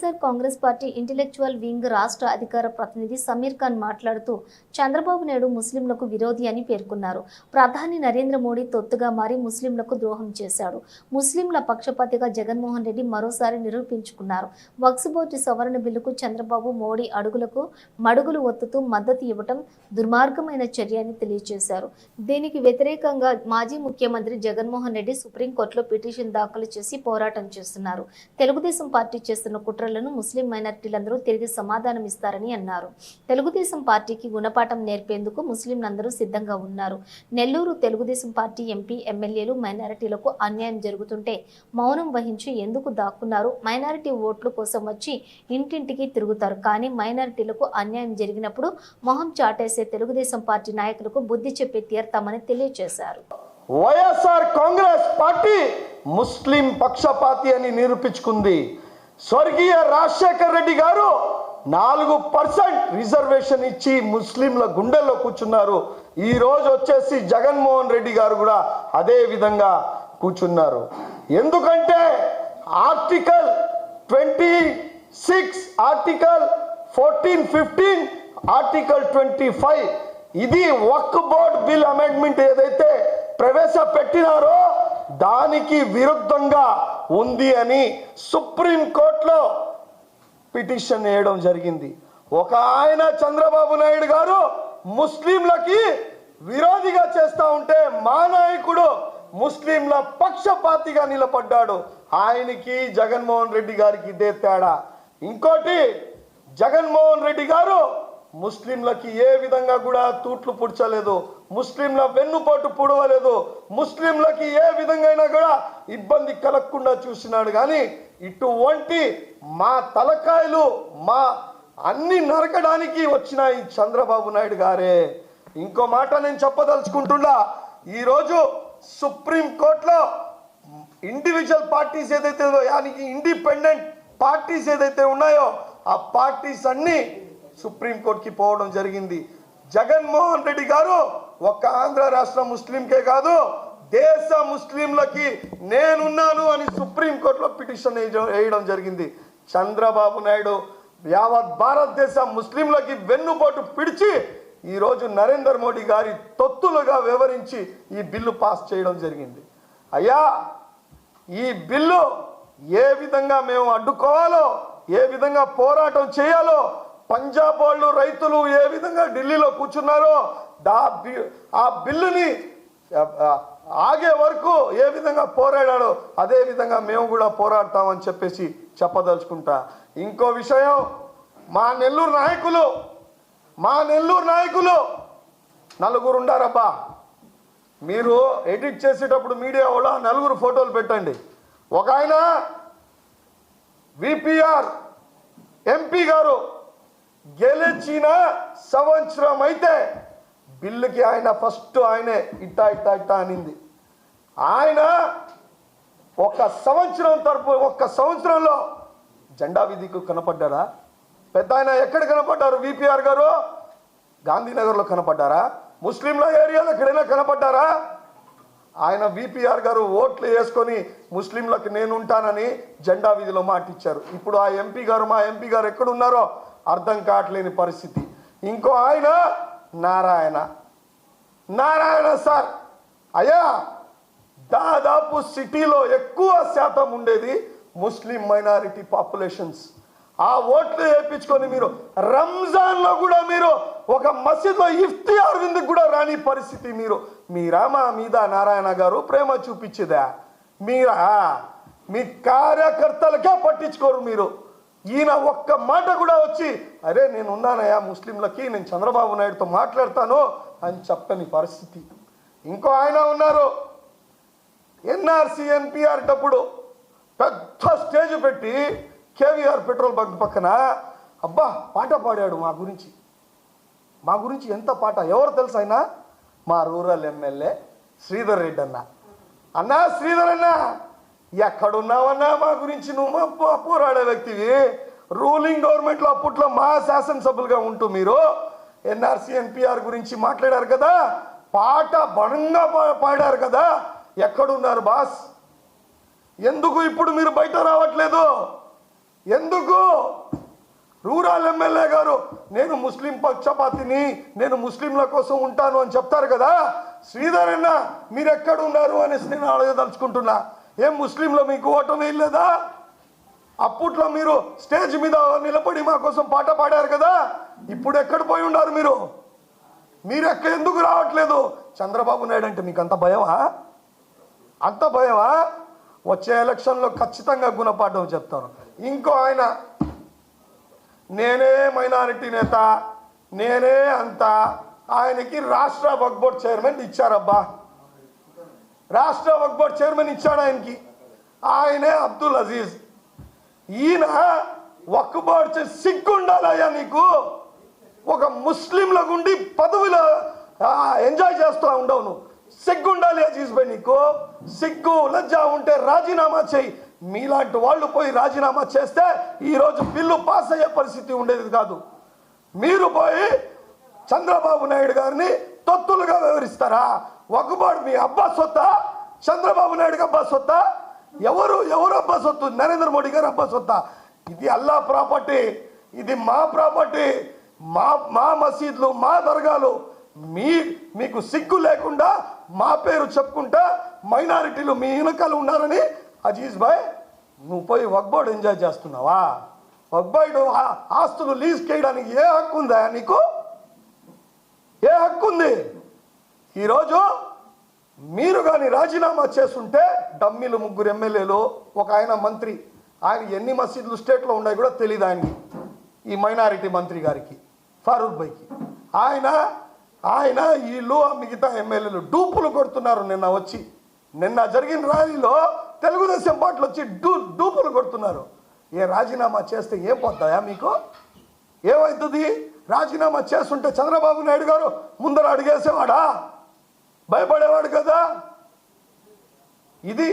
YSR Congress party intellectual wing రాష్ట్ర అధికార ప్రతినిధి సమీర్ ఖాన్ మాట్లాడుతూ చంద్రబాబు నాయుడు ముస్లింలకు విరోధి అని పేర్కొన్నారు. ప్రధాని నరేంద్ర మోడీ తొత్తుగా మారి ముస్లింలకు ద్రోహం చేశాడు. ముస్లింల పక్షపాతిగా జగన్మోహన్ రెడ్డి మరోసారి నిరూపించుకున్నారు. వక్ఫ్ బోర్డు సవరణ బిల్లుకు చంద్రబాబు మోడీ అడుగులకు మడుగులు ఒత్తుతూ మద్దతు ఇవ్వటం దుర్మార్గమైన చర్య అని తెలియజేశారు. దీనికి వ్యతిరేకంగా మాజీ ముఖ్యమంత్రి జగన్మోహన్ రెడ్డి సుప్రీంకోర్టులో పిటిషన్ దాఖలు చేసి పోరాటం చేస్తున్నారు. తెలుగుదేశం పార్టీ చేస్తున్న కుట్రలను ముస్లిం మైనారిటీలందరూ తిరిగి సమాధానం ఇస్తారని అన్నారు. తెలుగుదేశం పార్టీకి గుణపాఠం నేర్పేందుకు ముస్లింలందరూ సిద్ధంగా ఉన్నారు. నెల్లూరు తెలుగుదేశం పార్టీ ఎంపీ ఎమ్మెల్యేలు మైనారిటీలకు అన్యాయం జరుగుతుంటే మౌనం వహించి ఎందుకు దాక్కున్నారు? మైనారిటీ ఓట్ల కోసం వచ్చి ఇంటింటికి తిరుగుతారు, కానీ మైనారిటీలకు అన్యాయం జరిగినప్పుడు మొహం చాటేసే తెలుగుదేశం పార్టీ నాయకులకు బుద్ధి చెప్పి తీరుతామని తెలియజేశారు. వైఎస్ఆర్ కాంగ్రెస్ పార్టీ ముస్లిం పక్షపాతి అని నిరూపించుకుంది. స్వర్గీయ రాజశేఖర్ రెడ్డి గారు 4% రిజర్వేషన్ ఇచ్చి ముస్లింల గుండెల్లో కూర్చున్నారు. ఈ రోజు వచ్చేసి జగన్మోహన్ రెడ్డి గారు కూడా అదే విధంగా కూర్చున్నారు. ఎందుకంటే ఆర్టికల్ 26, ఆర్టికల్ 14, 15, ఆర్టికల్ 25 ఇది వక్ఫ్ బోర్డ్ బిల్ అమెండ్మెంట్ ఏదైతే ప్రవేశపెట్టినారో దానికి విరుద్ధంగా ఉంది అని సుప్రీంకోర్టులో పిటిషన్ వేయడం జరిగింది. ఒక ఆయన చంద్రబాబు నాయుడు గారు ముస్లింలకి విరోధిగా చేస్తూ ఉంటే మా నాయకుడు ముస్లింల పక్షపాతిగా నిలబడ్డాడు. ఆయనకి జగన్మోహన్ రెడ్డి గారికి ఇదే తేడా. ఇంకోటి, జగన్మోహన్ రెడ్డి గారు ముస్లింలకి ఏ విధంగా కూడా తూట్లు పుడ్చలేదు, ముస్లింల వెన్నుపోటు పుడవలేదు, ముస్లింలకి ఏ విధంగా కూడా ఇబ్బంది కలగకుండా చూసినాడు. కానీ ఇటువంటి మా తలకాయలు మా అన్ని నరకడానికి వచ్చిన ఈ చంద్రబాబు నాయుడు గారే. ఇంకో మాట నేను చెప్పదలుచుకుంటున్నా, ఈరోజు సుప్రీంకోర్టులో ఇండివిజువల్ పార్టీస్ ఏదైతే యానికి ఇండిపెండెంట్ పార్టీస్ ఏదైతే ఉన్నాయో ఆ పార్టీస్ అన్ని సుప్రీంకోర్టుకి పోవడం జరిగింది. జగన్మోహన్ రెడ్డి గారు ఒక్క ఆంధ్ర రాష్ట్ర ముస్లింకే కాదు, దేశ ముస్లింలకి నేనున్నాను అని సుప్రీంకోర్టులో పిటిషన్ వేయడం జరిగింది. చంద్రబాబు నాయుడు యావత్ భారతదేశ ముస్లింలకి వెన్నుపోటు పిడిచి ఈరోజు నరేంద్ర మోడీ గారి తొత్తులుగా వివరించి ఈ బిల్లు పాస్ చేయడం జరిగింది. అయ్యా, ఈ బిల్లు ఏ విధంగా మేము అడ్డుకోవాలో, ఏ విధంగా పోరాటం చేయాలో, పంజాబ్ వాళ్ళు రైతులు ఏ విధంగా ఢిల్లీలో కూర్చున్నారో ఆ బిల్లుని ఆగే వరకు ఏ విధంగా పోరాడాడో అదే విధంగా మేము కూడా పోరాడతామని చెప్పేసి చెప్పదలుచుకుంటా. ఇంకో విషయం, మా నెల్లూరు నాయకులు నలుగురు ఉండారబ్బా. మీరు ఎడిట్ చేసేటప్పుడు మీడియా వాళ్ళు నలుగురు ఫోటోలు పెట్టండి. ఒక ఆయన విపిఆర్ ఎంపీ గారు గెలిచిన సంవత్సరం అయితే బిల్లుకి ఆయన ఫస్ట్ ఆయనే ఇట్టా అనింది. ఆయన ఒక్క సంవత్సరంలో జెండా విధికి కనపడ్డారా? పెద్ద ఆయన ఎక్కడ కనపడ్డారు? విపిఆర్ గారు గాంధీనగర్లో కనపడ్డారా? ముస్లింల ఏరియాలో ఎక్కడైనా కనపడ్డారా? ఆయన విపిఆర్ గారు ఓట్లు వేసుకొని ముస్లింలకు నేను ఉంటానని జెండా విధిలో మాటిచ్చారు. ఇప్పుడు ఆ మా ఎంపీ గారు ఎక్కడున్నారో అర్థం కావట్లేని పరిస్థితి. ఇంకో ఆయన నారాయణ సార్, అయ్యా దాదాపు సిటీలో ఎక్కువ శాతం ఉండేది ముస్లిం మైనారిటీ పాపులేషన్స్. ఆ ఓట్లు వేయించుకొని మీరు రంజాన్లో కూడా మీరు ఒక మసీద్లో ఇఫ్తియార్ విందుకు కూడా రాని పరిస్థితి. మీరా మా మీద నారాయణ గారు ప్రేమ చూపించేదా? మీరా మీ కార్యకర్తలకే పట్టించుకోరు మీరు. ఈయన ఒక్క మాట కూడా వచ్చి అరే నేను ఉన్నానయ్యా ముస్లింలకి, నేను చంద్రబాబు నాయుడుతో మాట్లాడతాను అని చెప్పని పరిస్థితి. ఇంకో ఆయన ఉన్నారు, ఎన్ఆర్సీ ఎన్పిఆర్ టప్పుడు పెద్ద స్టేజ్ పెట్టి కేవీఆర్ పెట్రోల్ బంక్ పక్కన అబ్బా పాట పాడాడు మా గురించి ఎంత పాట. ఎవరు తెలుసు ఆయన? మా రూరల్ ఎమ్మెల్యే శ్రీధర్ రెడ్డి అన్నా శ్రీధర్ అన్న, ఎక్కడున్నావన్నా మా గురించి నువ్వు పోరాడే వ్యక్తివి. రూలింగ్ గవర్నమెంట్లో అప్పట్లో మా శాసనసభ్యులుగా ఉంటూ మీరు ఎన్ఆర్సీ ఎన్పిఆర్ గురించి మాట్లాడారు కదా, పాట బలంగా పాడారు కదా, ఎక్కడున్నారు బాస్? ఎందుకు ఇప్పుడు మీరు బయట రావట్లేదు? ఎందుకు? రూరల్ ఎమ్మెల్యే గారు నేను ముస్లిం పక్షపాతిని, నేను ముస్లింల కోసం ఉంటాను అని చెప్తారు కదా. శ్రీధర్ అన్న మీరు ఎక్కడ ఉన్నారు అనేసి నేను అడగదలుచుకుంటున్నా. ఏం ముస్లింలో మీకు ఓటు వేయలేదా? అప్పట్లో మీరు స్టేజ్ మీద నిలబడి మా కోసం పాట పాడారు కదా. ఇప్పుడు ఎక్కడ పోయి ఉన్నారు మీరు? మీరు ఎందుకు రావట్లేదు? చంద్రబాబు నాయుడు అంటే మీకు అంత భయమా? అంత భయమా? వచ్చే ఎలక్షన్లో ఖచ్చితంగా గుణపాఠం చెప్తారు. ఇంకో ఆయన నేనే మైనారిటీ నేత, నేనే అంత, ఆయనకి రాష్ట్ర వక్ఫ్ బోర్డ్ చైర్మన్ ఇచ్చారబ్బా. రాష్ట్ర వక్ఫ్ బోర్డ్ చైర్మన్ ఇచ్చాడు ఆయనకి. ఆయనే అబ్దుల్ అజీజ్. ఈయన వక్ఫ్ బోర్డ్ సిగ్గుండాలయ్యా నీకు. ఒక ముస్లింల గుండి పదవిలో ఎంజాయ్ చేస్తూ ఉండవు నువ్వు. సిగ్గుండాలి అజీజ్ భాయ్ నీకు. సిగ్గు లజ్జ ఉంటే రాజీనామా చేయి. మీలాంటి వాళ్ళు పోయి రాజీనామా చేస్తే ఈరోజు బిల్లు పాస్ అయ్యే పరిస్థితి ఉండేది కాదు. మీరు పోయి చంద్రబాబు నాయుడు గారిని తొత్తులుగా వివరిస్తారా? వక్ఫ్ బోర్డ్ మీ అబ్బా సొత్తా? చంద్రబాబు నాయుడుకి అబ్బా సొత్తా? ఎవరు అబ్బా సొత్తు? నరేంద్ర మోడీ గారు అబ్బా సొత్తా? ఇది అల్లా ప్రాపర్టీ, ఇది మా ప్రాపర్టీ, మా మసీద్లు, మా దర్గాలు. మీకు సిగ్గు లేకుండా మా పేరు చెప్పుకుంటా మైనారిటీలు మీ వెనకాల ఉన్నారని అజీజ్ భాయ్ నువ్వు పోయి వక్ఫ్ బోర్డ్ ఎంజాయ్ చేస్తున్నావా? వక్ఫ్ బోర్డ్ ఆస్తులు లీజ్ చేయడానికి ఏ హక్కు ఉందా నీకు? ఏ హక్కు ఉంది? ఈరోజు మీరు కానీ రాజీనామా చేస్తుంటే డమ్మీలు 3 ఎమ్మెల్యేలు, ఒక ఆయన మంత్రి, ఆయన ఎన్ని మసీదులు స్టేట్లో ఉన్నాయి కూడా తెలియదు ఆయనకి, ఈ మైనారిటీ మంత్రి గారికి ఫారూక్ భాయ్కి. ఆయన వీళ్ళు మిగతా ఎమ్మెల్యేలు డూపులు కొడుతున్నారు. నిన్న జరిగిన ర్యాలీలో తెలుగుదేశం పార్టీలు వచ్చి డూపులు కొడుతున్నారు. ఏ రాజీనామా చేస్తే ఏం పోతాయా మీకు? ఏమవుతుంది? రాజీనామా చేస్తుంటే చంద్రబాబు నాయుడు గారు ముందర అడిగేసేవాడా? భయపడేవాడు కదా. ఇది